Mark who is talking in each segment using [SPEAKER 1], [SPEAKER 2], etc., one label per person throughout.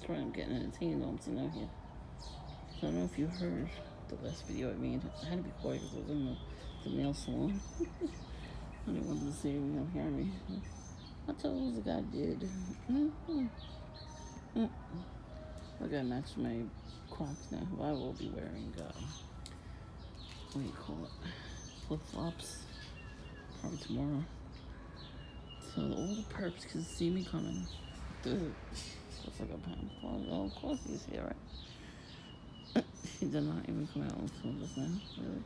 [SPEAKER 1] That's why I'm getting entertained all I'm out here. So I don't know if you heard the last video I made. I had to be quiet because I was in the nail salon. I didn't want them to see me, you know, hear me. I told the guy did. I gotta match my Crocs now. I will be wearing, what do you call it? Flip-flops. Probably tomorrow. So all the perps can see me coming. Dude, looks like a pound. Oh, of course he's here, right? He did not even come out until just now. Really?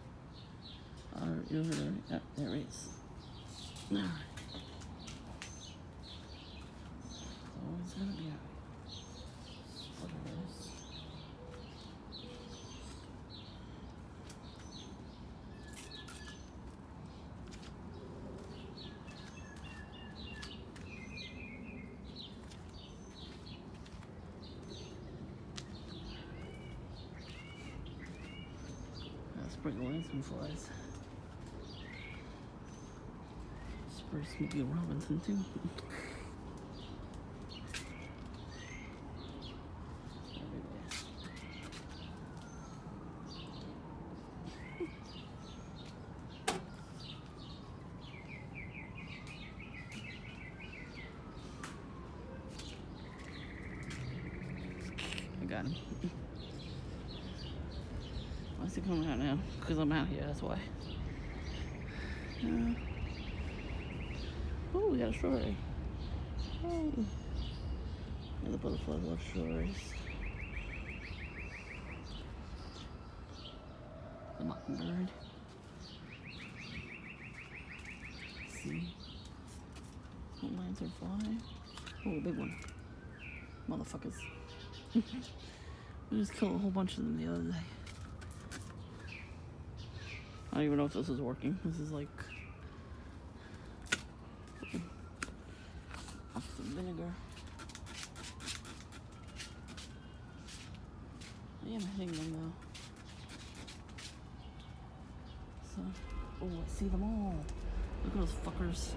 [SPEAKER 1] You heard her. Yep, there it is. Alright. It's always gonna be out. What it is. Sprinkle in some flies. Spray Smokey Robinson too. I got him. Why is he coming out now? Because I'm out here, that's why. Oh, we got a strawberry. Oh. And the butterflies love strawberries. The mockingbird. Let's see. Oh, lanternfly. Oh, a big one. Motherfuckers. We just killed a whole bunch of them the other day. I don't even know if this is working. This is like off the vinegar. I am hitting them though. So, oh, I see them all. Look at those fuckers.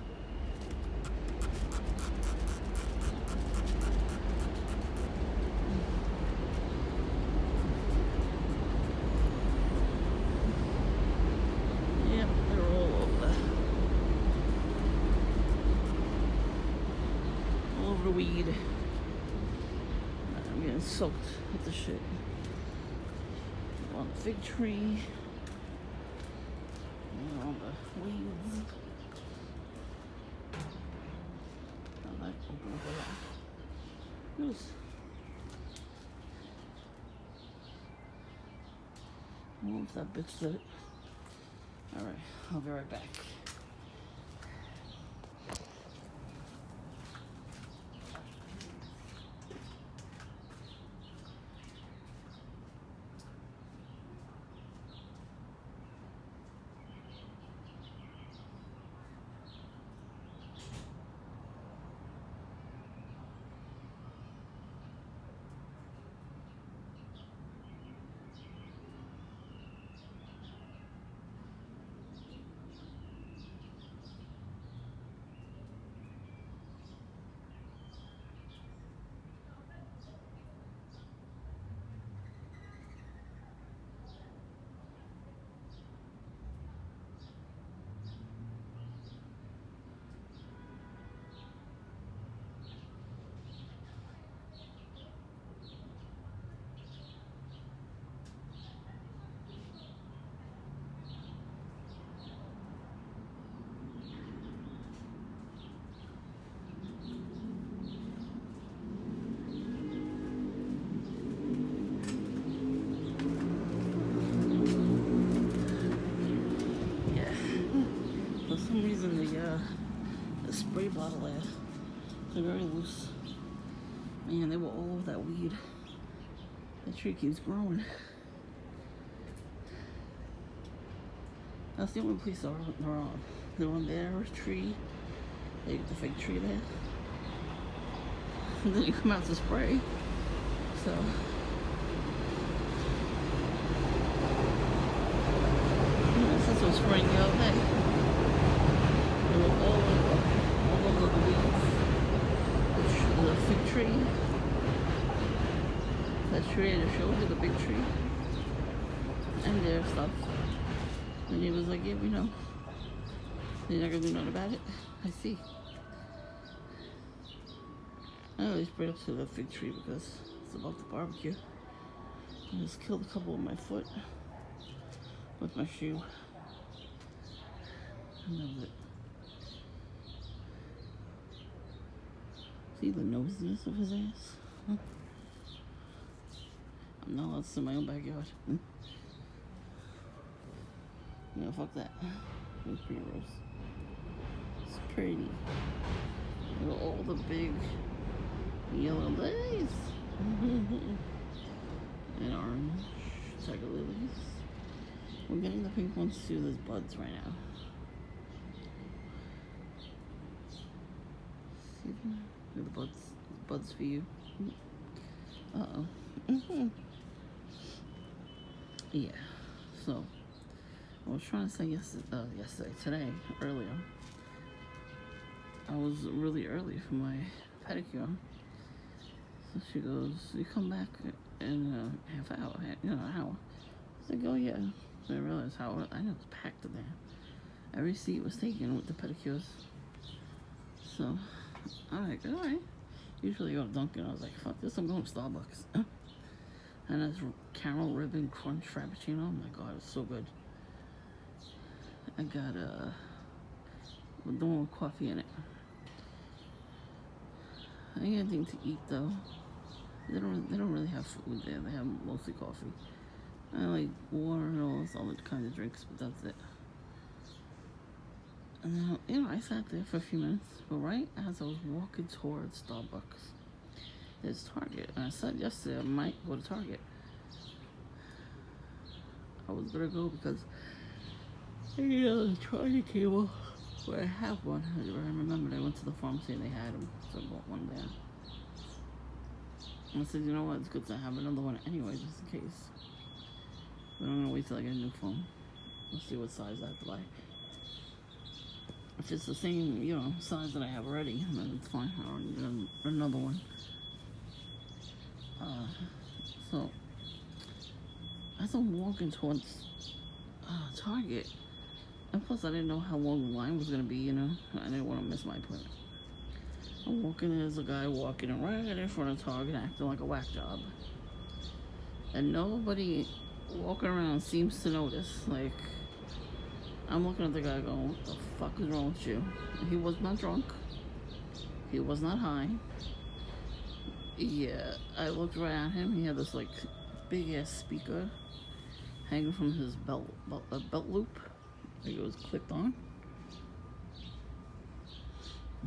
[SPEAKER 1] The weed. I'm getting soaked with the shit. On the fig tree. And on the weeds. I like open up a lot. Loose. Well, if that bitch did it. Alright, I'll be right back. For some reason the spray bottle there, they're very loose. Man, they were all over that weed. That tree keeps growing. That's the only place they're on. They're on their tree. They get the fake tree there. And then you come out to spray. So that's what's spraying the other day. They were all over the weeds. The fig tree. that tree I just showed you, the big tree, and their stuff. And he was like, yeah, we know. You're not gonna do nothing about it? I see. I always bring up to the fig tree because it's about the barbecue. I just killed a couple of my foot with my shoe. I love it. See the nosiness of his ass? Huh? I'm not allowed to sit in my own backyard. No, fuck that. It's pretty gross. It's pretty. Look at all the big yellow lilies. And orange tiger lilies. We're getting the pink ones too. There's buds right now. See them? Look at the buds. Buds for you. Uh-oh. Yeah. So, I was trying to say today, earlier. I was really early for my pedicure. So she goes, you come back in a half hour, an hour. I was like, oh yeah. So I realized I know it's packed in there. Every seat was taken with the pedicures. So I'm like, all right. Usually I go to Dunkin'. I was like, fuck this, I'm going to Starbucks. And this caramel ribbon crunch frappuccino. Oh my god, it's so good. I got the one with coffee in it. I ain't anything to eat though. They don't really have food there. They have mostly coffee. I like water and all those other kinds of drinks, but that's it. And then, I sat there for a few minutes, but right as I was walking towards Starbucks, there's Target. And I said yesterday I might go to Target. I was gonna go because the charging cable, where I have one. I remembered I went to the pharmacy and they had them, so I bought one there. And I said, you know what, it's good to have another one anyway, just in case. But I'm gonna wait till I get a new phone. Let's see what size I have to buy. If it's the same, size that I have already, then it's fine. I don't need another one. So, as I'm walking towards Target, and plus I didn't know how long the line was gonna be, I didn't want to miss my appointment. I'm walking, there's a guy walking right in front of Target acting like a whack job. And nobody walking around seems to notice. Like, I'm looking at the guy going, what the fuck is wrong with you? He was not drunk. He was not high. Yeah, I looked right at him. He had this, like, big-ass speaker hanging from his belt loop. Like, it was clipped on.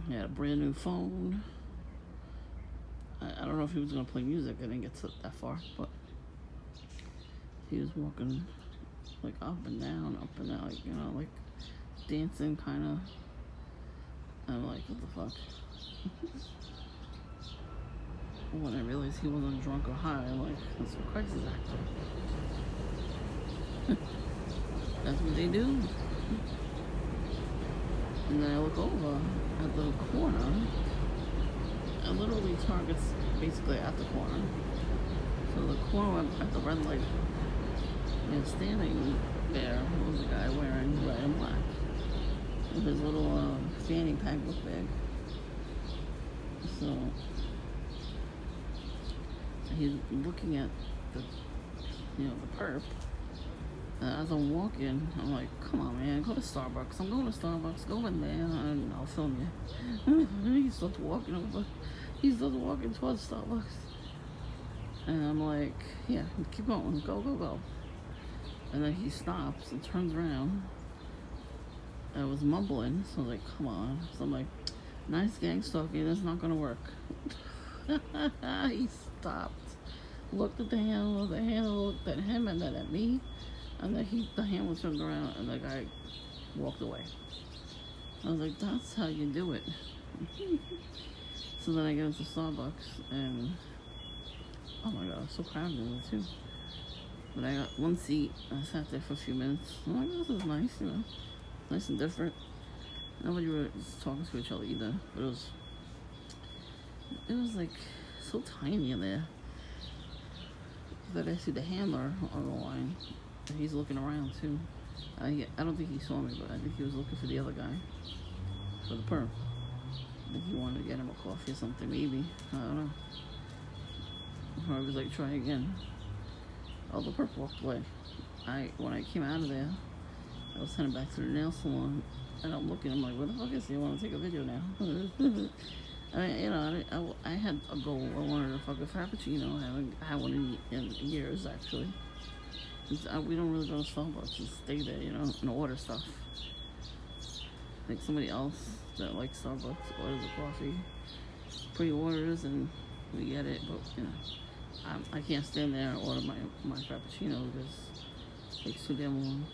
[SPEAKER 1] He had a brand new phone. I don't know if he was going to play music. I didn't get that far, but he was walking like up and down, like, like dancing kind of. I'm like, what the fuck? When I realized he wasn't drunk or high, I'm like, that's a crisis actor. That's what they do. And then I look over at the corner, and literally Target's basically at the corner. So the corner at the red light, and standing there was a guy wearing red and black with his little fanny pack book bag. So he's looking at the perp. As I'm walking, I'm like, come on, man, go to Starbucks. I'm going to Starbucks. Go in there, and I'll film you. He starts walking over. He starts walking towards Starbucks. And I'm like, yeah, keep going. Go, go, go. And then he stops and turns around. I was mumbling, so I was like, come on. So I'm like, nice gang stalking. That's not going to work. He stopped. Looked at the handle. The handle looked at him and then at me. And then the handle turned around and the guy walked away. I was like, that's how you do it. So then I get into Starbucks and, oh my god, it's so crowded in there too. But I got one seat. I sat there for a few minutes. I'm like, this is nice, nice and different. Nobody was talking to each other either. But it was like so tiny in there. That I see the handler on the line. And he's looking around too. I don't think he saw me, but I think he was looking for the other guy. For the perp. I think he wanted to get him a coffee or something, maybe. I don't know. Or I was like, try again. Oh, the perp walked away. When I came out of there, I was heading back to the nail salon, and I'm looking, I'm like, where the fuck is he? I want to take a video now. I had a goal. I wanted a fucking frappuccino. I haven't had one in years, actually. We don't really go to Starbucks and stay there, and order stuff. I think somebody else that likes Starbucks orders a coffee, pre-orders, and we get it, but, I can't stand there and order my frappuccino because it takes too damn long.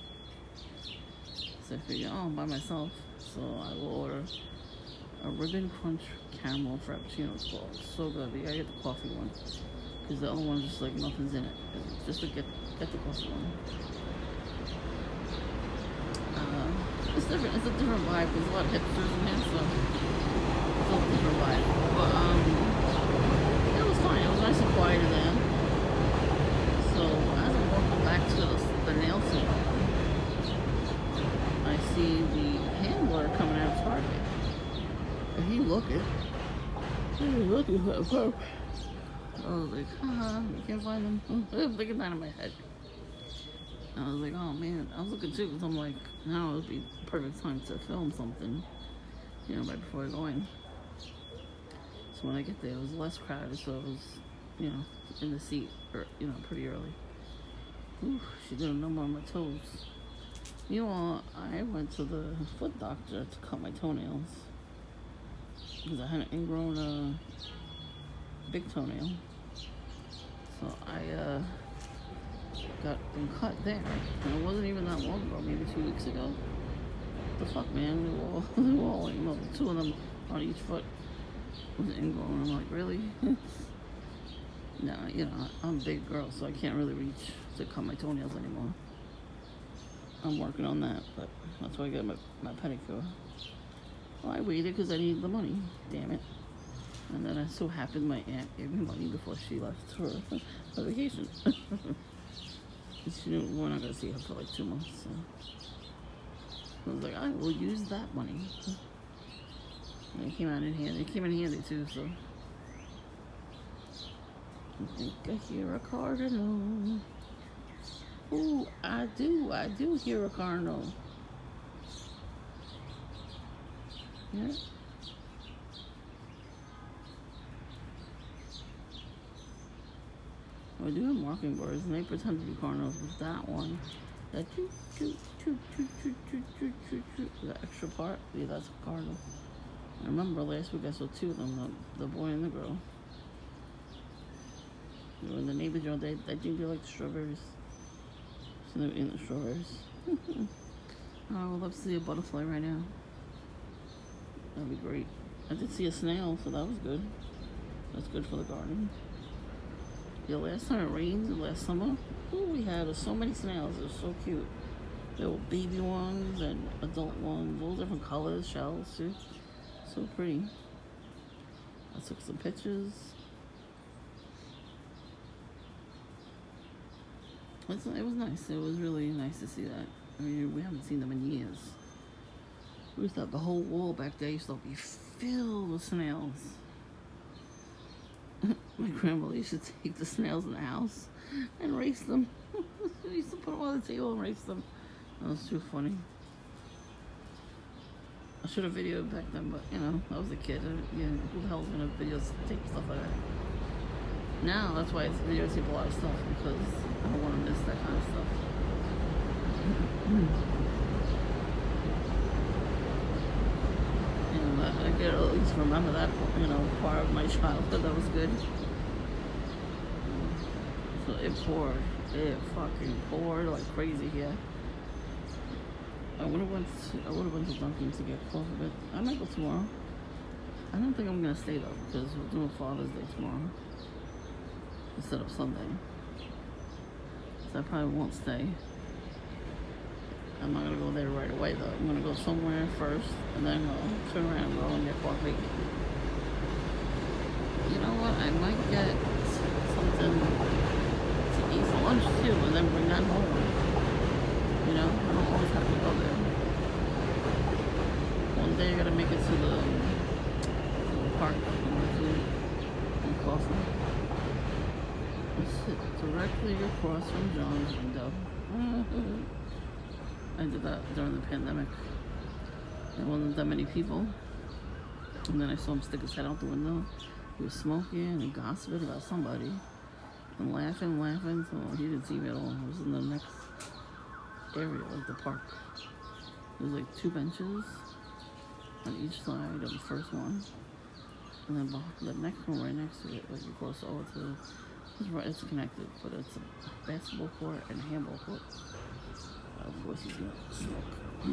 [SPEAKER 1] So I figure, I'm by myself, so I will order a ribbon crunch caramel frappuccino. It's called. It's so good. You gotta get the coffee one, because the other one's just like nothing's in it. Just to get the coffee one. It's different. It's a different vibe. There's a lot of hipsters in there, so it's a different vibe. But it was fine. It was nice and quiet in there. So as I'm walking back to the nail salon, I see the handler coming out of Target. And he's looking for a perp. I was like, you can't find them. I was thinking that in my head. I was like, oh man. I was looking too, because I'm like, now it would be the perfect time to film something, right before I go in. So when I get there, it was less crowded, so I was, in the seat, pretty early. Ooh, she did a number on my toes. Meanwhile, I went to the foot doctor to cut my toenails, because I had an ingrown big toenail. So I got them cut there, and it wasn't even that long ago, maybe 2 weeks ago. What the fuck, man? They were all two of them on each foot was ingrown. I'm like, really? No, I'm a big girl, so I can't really reach to cut my toenails anymore. I'm working on that, but that's why I got my pedicure. Well, I waited because I needed the money. Damn it. And then it so happened my aunt gave me money before she left for vacation. She knew we're not going to see her for like 2 months. So I was like, I will use that money. And it came out in handy. It came in handy too, so. I think I hear a cardinal. Ooh, I do hear a cardinal. Yeah. We do have mockingbirds, and they pretend to be cardinals with that one. That choo choo choo choo choo choo choo choo choo. The extra part, yeah, that's a cardinal. I remember last week I saw two of them, the boy and the girl. They were in the neighbor's yard. I think they like the strawberries. So they were eating the strawberries. I would love to see a butterfly right now. That'd be great. I did see a snail, so that was good. That's good for the garden. The last time it rained, last summer, we had so many snails. It was so cute. There were baby ones and adult ones, all different colors, shells too. So pretty. I took some pictures. It was nice. It was really nice to see that. I mean, we haven't seen them in years. We used to have the whole wall back there used to be filled with snails. My grandmother used to take the snails in the house and race them. She used to put them on the table and race them. That was too funny. I should have videoed back then, but I was a kid. Who the hell's gonna videotape stuff like that? Now that's why I videotape a lot of stuff, because I don't want to miss that kind of stuff. I could at least remember that, part of my childhood. That was good. So it poured. It fucking poured like crazy here. I would have went to Dunkin' to get coffee, but I might go tomorrow. I don't think I'm gonna stay though, because we're doing Father's Day tomorrow instead of Sunday. So I probably won't stay. I'm not gonna go there right away though. I'm gonna go somewhere first and then turn around and go and get coffee. You know what? I might get something to eat for lunch too, and then bring that home. You know, I don't always have to go there. One day I gotta make it to the park and get food and coffee. I sit directly across from John's window. I did that during the pandemic. There wasn't that many people. And then I saw him stick his head out the window. He was smoking and gossiping about somebody. And laughing. So he didn't see me at all. I was in the next area, like the park. There was like 2 benches on each side of the first one. And then the next one right next to it, like you cross over to, it's connected, but it's a basketball court and a handball court. Of course he's gonna smoke. He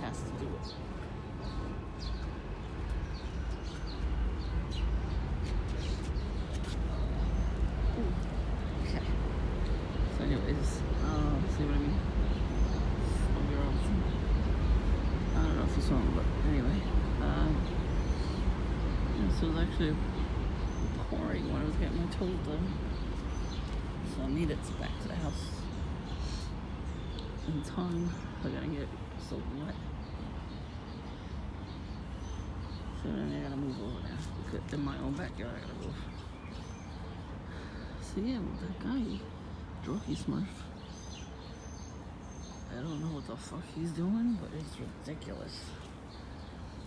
[SPEAKER 1] has to do it. Okay. So anyways, see what I mean? I don't know if this one, but anyway. So it was actually pouring when I was getting my toes done. So I made it back to the house in time. I gotta get soaking wet. So then I gotta move over there. Because in my own backyard, I gotta move. So yeah, that guy, Druggy Smurf, I don't know what the fuck he's doing, but it's ridiculous.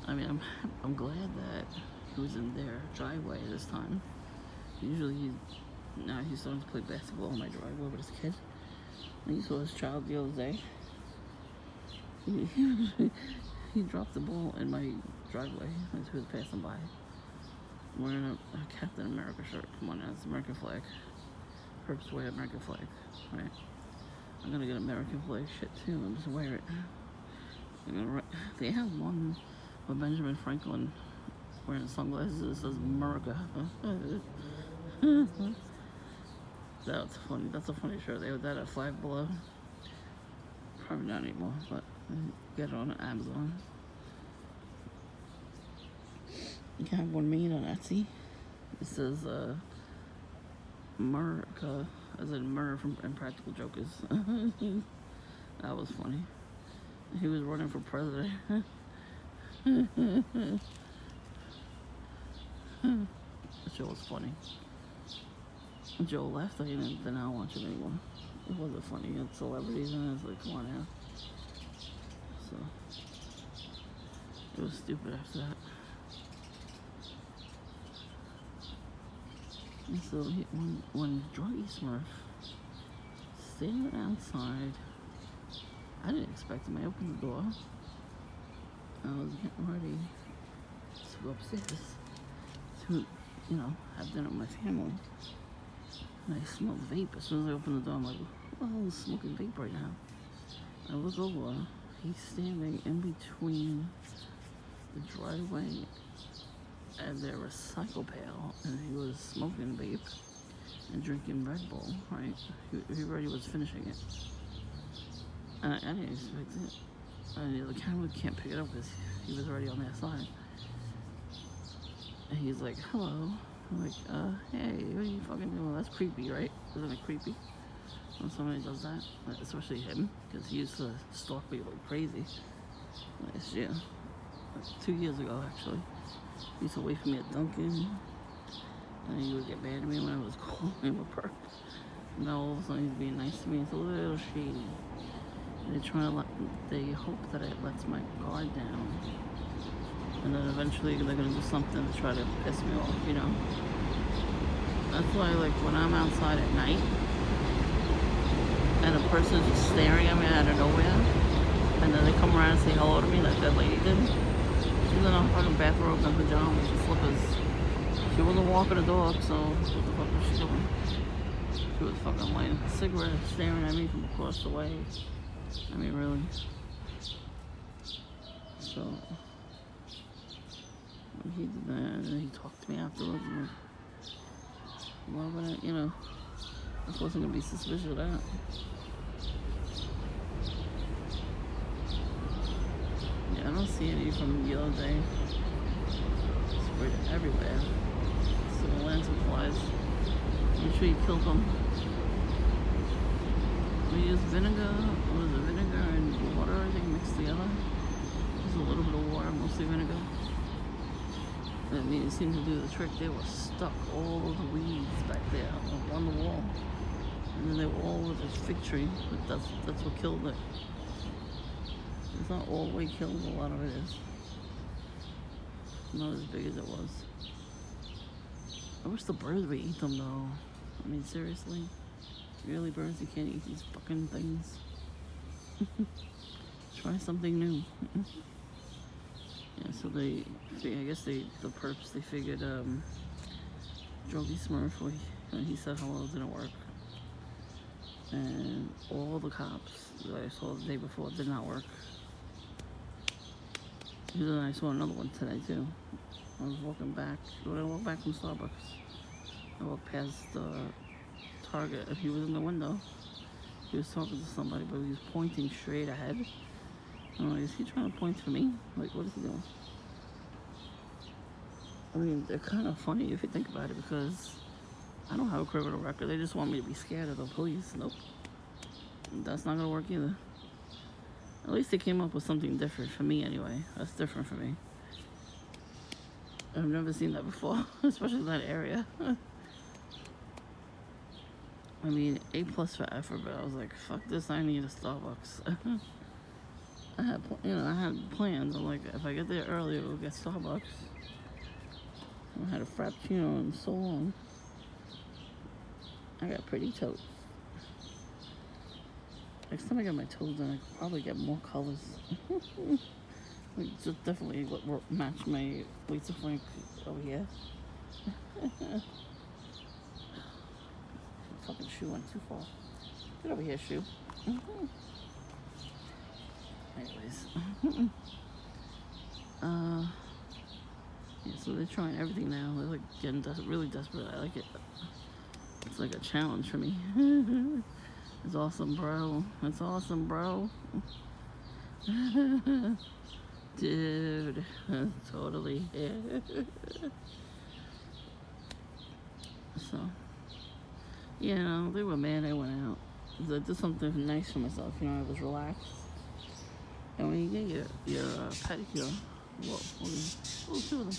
[SPEAKER 1] I mean, I'm glad that he was in their driveway this time. Usually now he's starting to play basketball in my driveway with his kid. And you saw his child the other day. He dropped the ball in my driveway as he was passing by. I'm wearing a Captain America shirt. Come on now, it's American flag. Purpose wear American flag, right? I'm gonna get American flag shit too and just wear it. They have one with Benjamin Franklin wearing sunglasses that says America. That's funny. That's a funny shirt. They have that at Five Below. Probably not anymore, but get it on Amazon. You can have one made on Etsy. It says America, as in murder from Impractical Jokers. That was funny. He was running for president. That show was funny. Joe left, I didn't now watch it anymore. It wasn't funny. It had celebrities in it. It's like, come on now. So it was stupid after that. And so when Druggy Smurf standing outside, I didn't expect him. I opened the door. I was getting ready to go upstairs to, have dinner with my family. And I smelled vape. As soon as I opened the door, I'm like, what the hell is smoking vape right now? I look over, he's standing in between the driveway and their recycle pail, and he was smoking vape and drinking Red Bull, right? He already was finishing it. And I didn't expect it. And the camera can't pick it up because he was already on that side. And he's like, hello. I'm like, hey, what are you fucking doing? That's creepy, right? Isn't it creepy when somebody does that? Especially him, because he used to stalk me like crazy. Last year. 2 years ago, actually. He used to wait for me at Dunkin'. And he would get mad at me when I was calling him a perk. Now all of a sudden he's being nice to me. It's a little shady. They hope that it lets my guard down. And then eventually they're gonna do something to try to piss me off, That's why, like, when I'm outside at night and a person is just staring at me out of nowhere, and then they come around and say hello to me like that lady did. She's in a fucking bathrobe and pajamas and slippers. She wasn't walking the dog, so what the fuck was she doing? She was fucking lighting a cigarette, staring at me from across the way. I mean, really. So he did that, and then he talked to me afterwards. And well, but I wasn't gonna be suspicious of that. Yeah, I don't see any from the other day. Sprayed everywhere. some lantern flies. Make sure you kill them. We use vinegar, vinegar and water, I think, mixed together. Just a little bit of water, mostly vinegar. I mean, it seemed to do the trick. They were stuck, all of the weeds back there on the wall. And then they were all over the fig tree, but that's what killed it. It's not all the way killed, a lot of it is. Not as big as it was. I wish the birds would eat them though. I mean, seriously? Really, birds, you can't eat these fucking things? Try something new. Yeah, so I guess the perps, they figured Drogy Smurf, when he said hello, didn't work. And all the cops that I saw the day before did not work. And then I saw another one today too. I was walking back, when I walked back from Starbucks, I walked past Target, and he was in the window. He was talking to somebody, but he was pointing straight ahead. I'm like, is he trying to point to me? Like, what is he doing? I mean, they're kind of funny if you think about it, because I don't have a criminal record. They just want me to be scared of the police. Nope. That's not going to work either. At least they came up with something different for me anyway. That's different for me. I've never seen that before, especially in that area. I mean, A+ for effort, but I was like, fuck this, I need a Starbucks. I had plans. I'm like, if I get there earlier, we'll get Starbucks. I haven't had a Frappuccino in so long. I got pretty toes. Next time I get my toes done, I could probably get more colors. Like, just definitely match my Lisa Frank over here. Fucking shoe went too far. Get over here, shoe. Anyways. Yeah, so they're trying everything now. They're like getting really desperate. I like it. It's like a challenge for me. It's awesome, bro. It's awesome, bro. Dude, totally. So, you know, they were mad I went out. I did something nice for myself. You know, I was relaxed. And when you get your pedicure, whoa, two of them.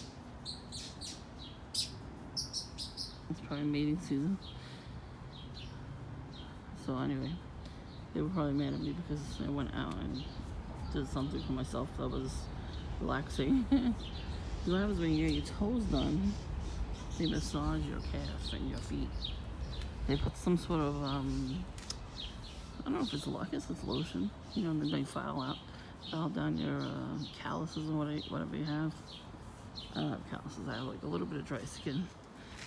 [SPEAKER 1] It's probably mating season. So anyway, they were probably mad at me because I went out and did something for myself that was relaxing. What happens when you get your toes done? They massage your calf and your feet. They put some sort of I don't know if it's I guess it's lotion. You know, and then they file down your calluses or whatever you have. I don't have calluses. I have like a little bit of dry skin.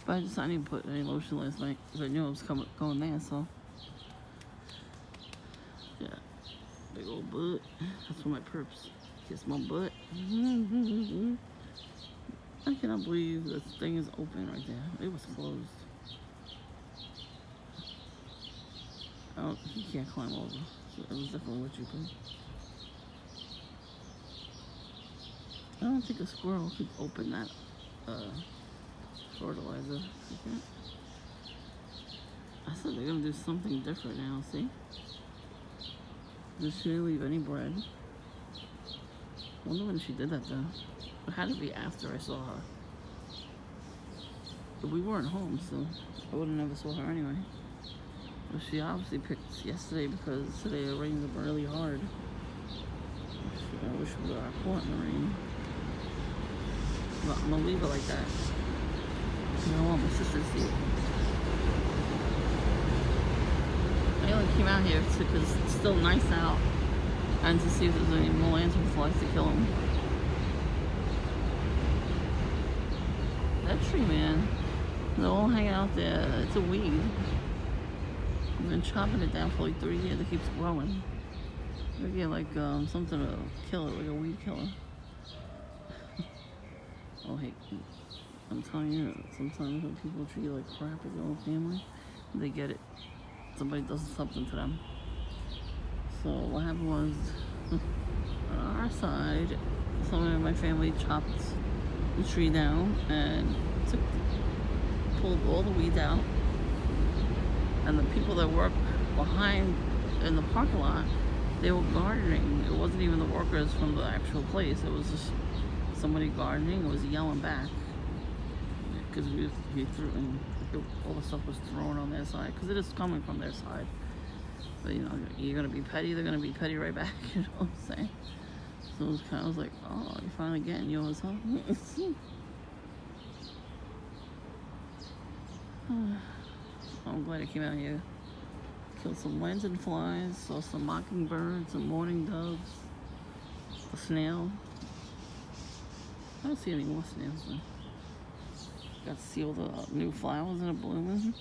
[SPEAKER 1] But I didn't put any lotion last night because I knew I was going there. So yeah, big old butt. That's for my perps. Kiss my butt. I cannot believe this thing is open right there. It was closed. Oh, he can't climb over. So it was definitely what you put. I don't think a squirrel could open that fertilizer. Okay. I said they're gonna do something different now, see? Did she leave any bread? I wonder when she did that though. It had to be after I saw her. But we weren't home, so I would have never saw her anyway. But she obviously picked yesterday because today it rained really hard. I wish we got caught in the rain. But I'm gonna leave it like that. I don't want my sister to see it. I only came out here because it's still nice out and to see if there's any more lanternflies to kill them. That tree, man, they're all hanging out there. It's a weed. I've been chopping it down for like 3 years. It keeps growing. I get like something to kill it, like a weed killer. Oh, hey, I'm telling you, sometimes when people treat you like crap as your own family, they get it. Somebody does something to them. So what happened was, on our side, someone in my family chopped the tree down and took pulled all the weeds out, and the people that work behind in the parking lot, they were gardening. It wasn't even the workers from the actual place. It was just somebody gardening. It was yelling back because he threw, and all the stuff was thrown on their side because it is coming from their side. But you know, you're gonna be petty, they're gonna be petty right back. You know what I'm saying? So it was kind of like, oh, you're finally getting yours, huh? I'm glad I came out here. Killed some lantern flies, saw some mockingbirds, some mourning doves, a snail. I don't see any more snails though. Got to see all the new flowers that are blooming. Look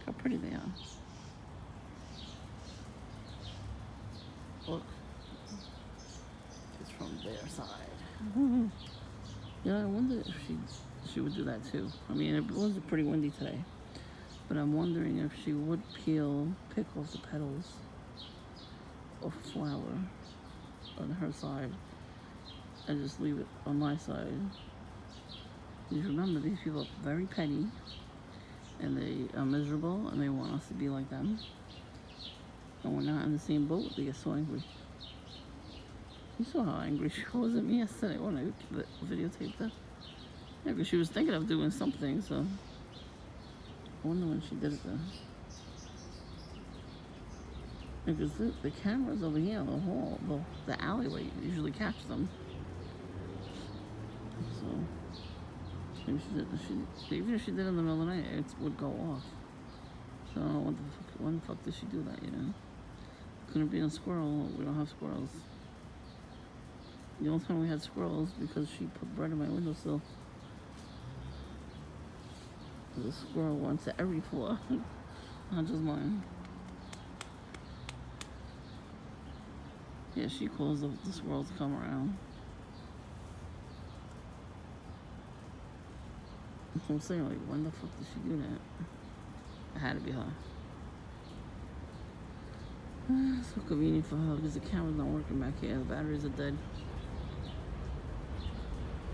[SPEAKER 1] how pretty they are. Look, it's from their side. Yeah, I wonder if she would do that too. I mean, it was pretty windy today, but I'm wondering if she would pick off the petals of flower on her side and just leave it on my side. You remember, these people are very petty and they are miserable and they want us to be like them. And we're not in the same boat. They get so angry. You saw how angry she was at me yesterday when I videotaped her. Yeah, because she was thinking of doing something, so I wonder when she did it though. Because the camera's over here in the hall, the alleyway, you usually catch them. So maybe even if she did it in the middle of the night, it would go off. So I don't know when the fuck did she do that, you know? Couldn't be a squirrel. We don't have squirrels. The only time we had squirrels because she put bread in my windowsill. The squirrel went to every floor, not just mine. Yeah, she calls the squirrels to come around. So I'm saying, like, when the fuck did she do that? It had to be her. So convenient for her because the camera's not working back here. The batteries are dead.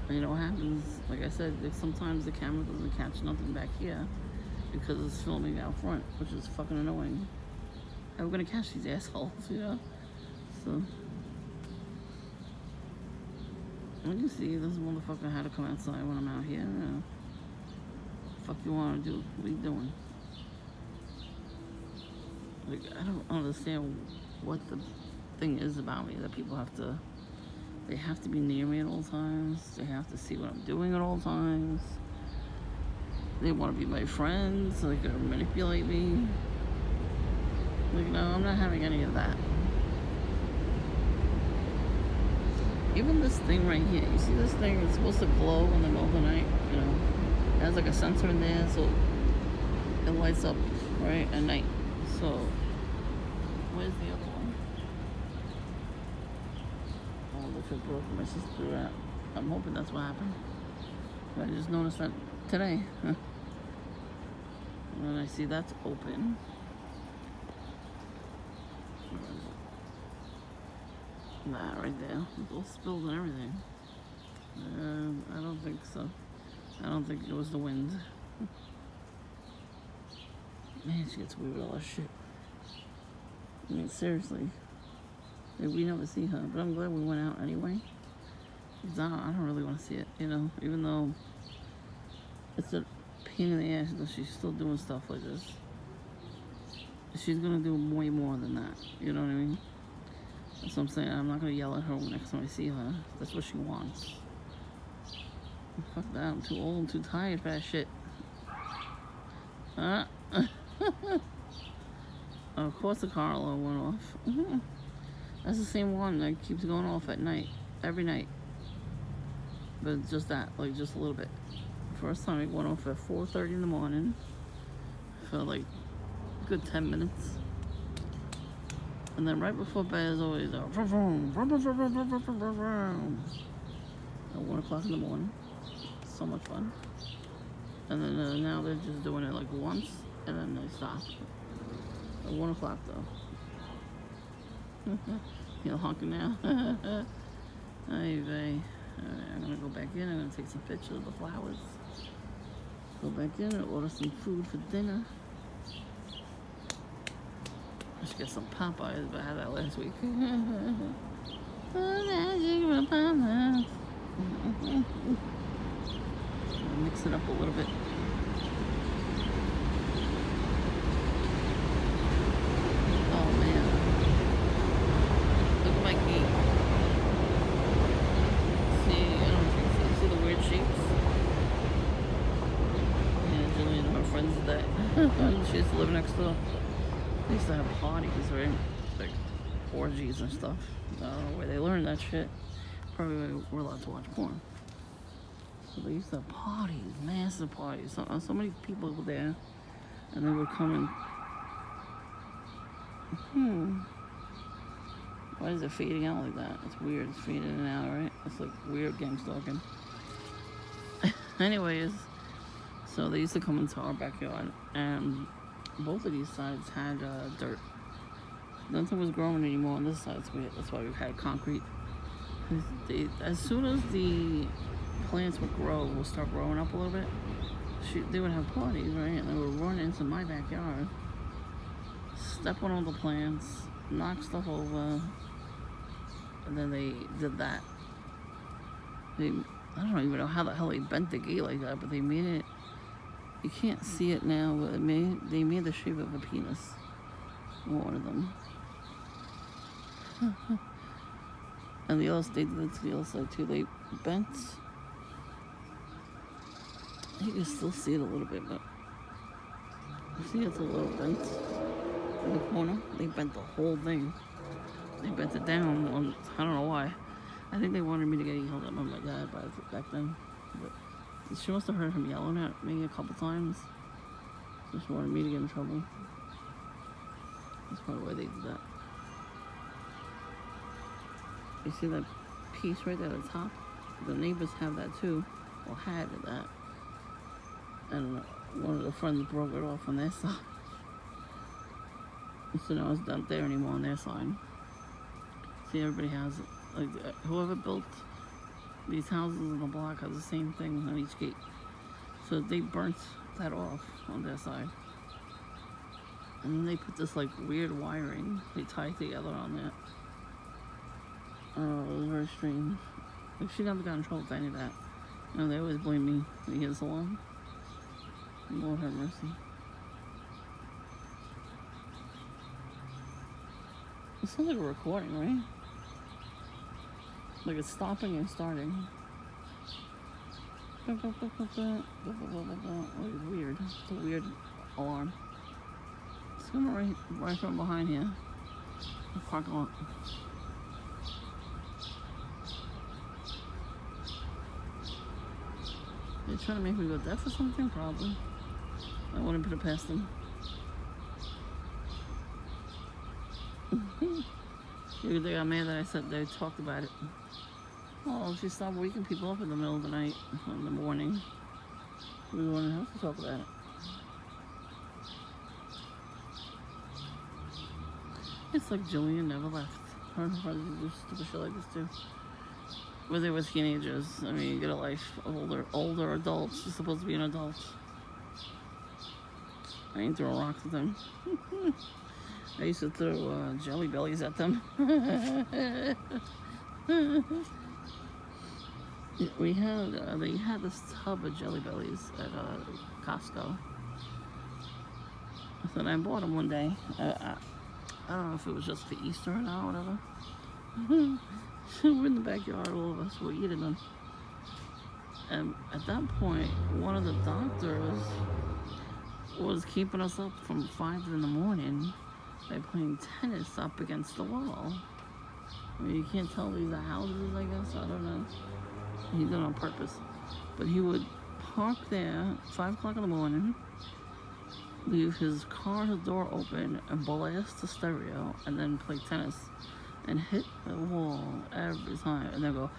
[SPEAKER 1] And you know what happens? Like I said, sometimes the camera doesn't catch nothing back here because it's filming out front, which is fucking annoying. How are we gonna catch these assholes, you know? So, when you see this motherfucker had to come outside when I'm out here, you know, fuck you wanna do? What are you doing? Like, I don't understand what the thing is about me that people they have to be near me at all times. They have to see what I'm doing at all times. They want to be my friends. They're gonna manipulate me. Like, no, I'm not having any of that. Even this thing right here, you see this thing? It's supposed to glow in the middle of the night, you know? It has like a sensor in there, so it lights up, right, at night. So, where's the other one? Oh, look, it broke. My sister out. I'm hoping that's what happened. But I just noticed that today. And I see that's open. Nah, right there. It's all spilled and everything. I don't think so. I don't think it was the wind. Man, she gets weird with all that shit. I mean, seriously. We never see her, but I'm glad we went out anyway. Because I don't really want to see it, you know? Even though it's a pain in the ass that she's still doing stuff like this. She's going to do way more than that, you know what I mean? That's what I'm saying. I'm not going to yell at her next time I see her. That's what she wants. Fuck that. I'm too old and too tired for that shit. Huh? Of course the car alarm went off. That's the same one that keeps going off at night. Every night. But just that. Like, just a little bit. First time it went off at 4:30 in the morning. For like a good 10 minutes. And then right before bed is always at 1 o'clock in the morning. So much fun. And then now they're just doing it like once and then they stop. At 1 o'clock though. You know, honking now. Hey, vey. Alright, I'm gonna go back in. I'm gonna take some pictures of the flowers. Go back in and order some food for dinner. I should get some Popeyes, but I had that last week. Mix it up a little bit. Oh man. Look at my gate. See, I don't think so. See the weird shapes? Yeah, Jillian and her friends did that. She used to live next door. They used to have parties, right? Like orgies and stuff. I don't know where they learned that shit. Probably where we're allowed to watch porn. So they used to have parties, massive parties. So many people were there, and they would come and. Why is it fading out like that? It's weird. It's fading in and out, right? It's like weird gang stalking. Anyways, so they used to come into our backyard, and both of these sides had dirt. Nothing was growing anymore on this side, so that's why we've had concrete. As soon as the plants would grow, will start growing up a little bit, they would have parties, right? And they would run into my backyard, step on all the plants, knock stuff over, and then they did that. I don't even know how the hell they bent the gate like that, but they made it. You can't see it now, but they made the shape of a penis. One of them. And the other, they did it to the other side too. They bent. You can still see it a little bit, but you see it's a little bent in the corner. They bent the whole thing. They bent it down. I don't know why. I think they wanted me to get yelled at by my dad back then. But she must have heard him yelling at me a couple times. Just wanted me to get in trouble. That's probably why they did that. You see that piece right there at the top? The neighbors have that too, or had that. And one of the friends broke it off on their side. So now it's not there anymore on their side. See, everybody has it. Like, whoever built these houses in the block has the same thing on each gate. So they burnt that off on their side. And then they put this like weird wiring they tied together on that. Oh, it was very strange. Like, she never got in trouble for any of that. You know, they always blame me when he gets along. Lord have mercy. It sounds like a recording, right? Like it's stopping and starting. Like it's weird. It's a weird alarm. It's coming right from behind here. The parking lot. They're trying to make me go deaf or something? Probably. I wouldn't put it past them. They got mad that I said they talked about it. Oh, she stopped waking people up in the middle of the night, in the morning. We were in the house to talk about it. It's like Jillian never left. Her and her friends do stupid shit like this too. When they were teenagers, I mean, you get a life. Older adults. You're supposed to be an adult. I ain't throwing rocks at them. I used to throw jelly bellies at them. They had this tub of jelly bellies at Costco. So I bought them one day. I don't know if it was just for Easter or not, or whatever. We're in the backyard, all of us were eating them. And at that point, one of the doctors was keeping us up from 5 in the morning by playing tennis up against the wall. I mean, you can't tell these are houses, I guess. I don't know. He did it on purpose. But he would park there 5 o'clock in the morning, leave his car door open, and blast the stereo, and then play tennis and hit the wall every time, and then go,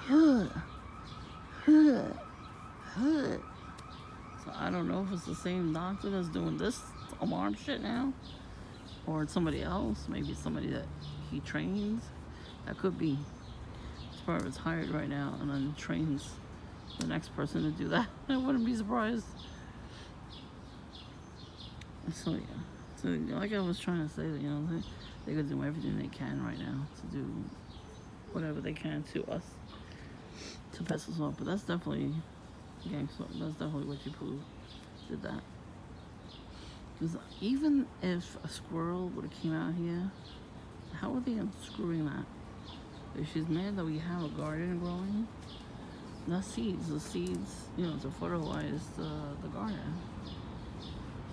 [SPEAKER 1] huh, huh, huh. So I don't know if it's the same doctor that's doing this alarm shit now, or it's somebody else. Maybe it's somebody that he trains. That could be. He's probably retired right now and then trains the next person to do that. I wouldn't be surprised. So yeah. So like I was trying to say, they could do everything they can right now to do whatever they can to us to piss us off. But that's definitely gangster. That's definitely what you proved did that. Because even if a squirrel would have came out here, how are they unscrewing that? If she's mad that we have a garden growing, that's seeds. The seeds, to fertilize the garden.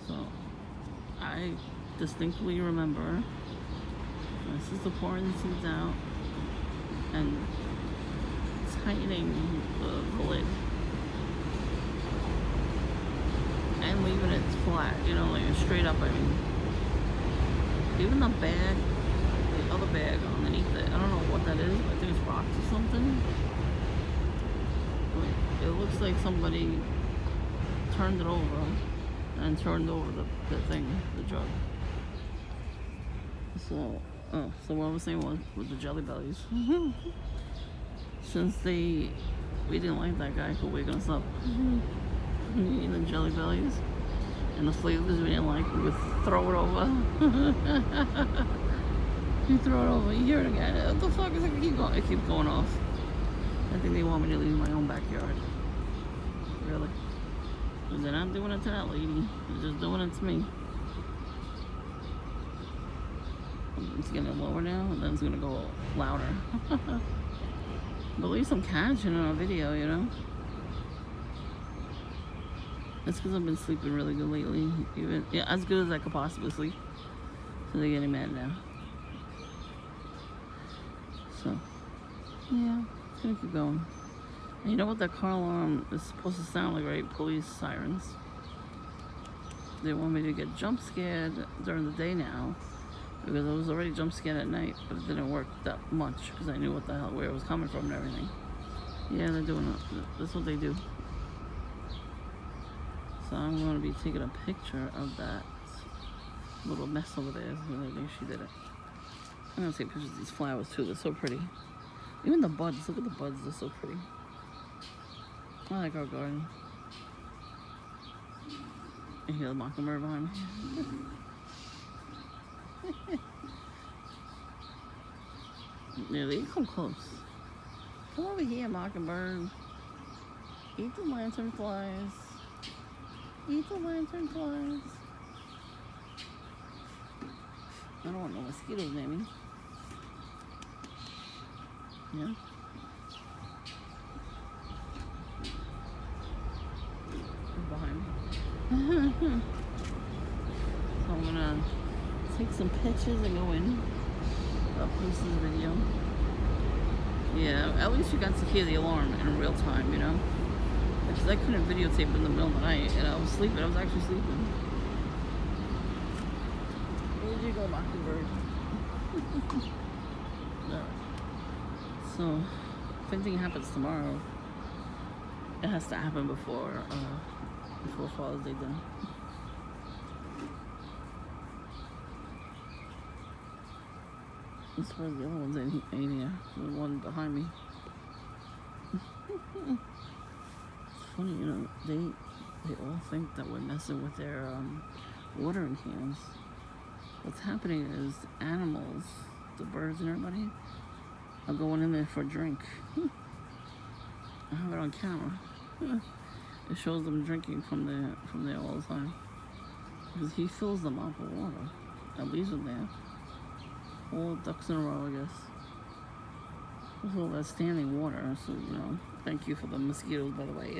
[SPEAKER 1] So I distinctly remember my sister pouring the seeds out and tightening the lid and leaving it flat, like straight up. I mean, even the bag, the other bag underneath it, I don't know what that is. I think it's rocks or something. It looks like somebody turned it over and turned over the thing, the jug. So what I was saying was with the Jelly Bellies. Since we didn't like that guy for waking us up eating the Jelly Bellies and the flavors we didn't like, we would throw it over. You throw it over, you hear it again. What the fuck is it? It keeps going off. I think they want me to leave my own backyard. Really. Because they're not doing it to that lady. They're just doing it to me. It's getting lower now, and then it's going to go louder. But at least I'm catching on a video, It's because I've been sleeping really good lately. As good as I could possibly sleep. So they're getting mad now. So, yeah, it's going to keep going. And you know what that car alarm is supposed to sound like, right? Police sirens. They want me to get jump scared during the day now, because I was already jump scared at night, but it didn't work that much because I knew where it was coming from and everything. Yeah, they're doing it. That's what they do. So I'm going to be taking a picture of that little mess over there. I think she did it. I'm going to take pictures of these flowers too. They're so pretty. Even the buds. Look at the buds. They're so pretty. I like our garden. I hear the mockingbird behind me. Yeah, they come close. Come over here, mockingbird. Eat the lantern flies. Eat the lantern flies. I don't want no mosquitoes near me. Yeah. They're behind me. So I'm gonna take some pictures and go in. I'll post this video. Yeah, at least you got to hear the alarm in real time, Because I couldn't videotape in the middle of the night, and I was sleeping. I was actually sleeping. Where did you go, mockingbird? No. So, if anything happens tomorrow, it has to happen before Father's Day done. As far as the other ones ain't here. The one behind me. It's funny, they all think that we're messing with their watering cans. What's happening is animals, the birds and everybody, are going in there for a drink. I have it on camera. It shows them drinking from there all the time. Because he fills them up with water and leaves them there. All ducks in a row, I guess. There's all that standing water, so, thank you for the mosquitoes, by the way,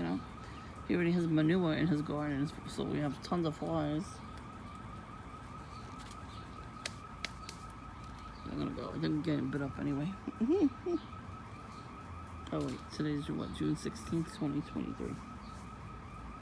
[SPEAKER 1] He already has manure in his garden, so we have tons of flies. I'm gonna go. I think I'm getting bit up anyway. Oh wait, today's June 16th, 2023.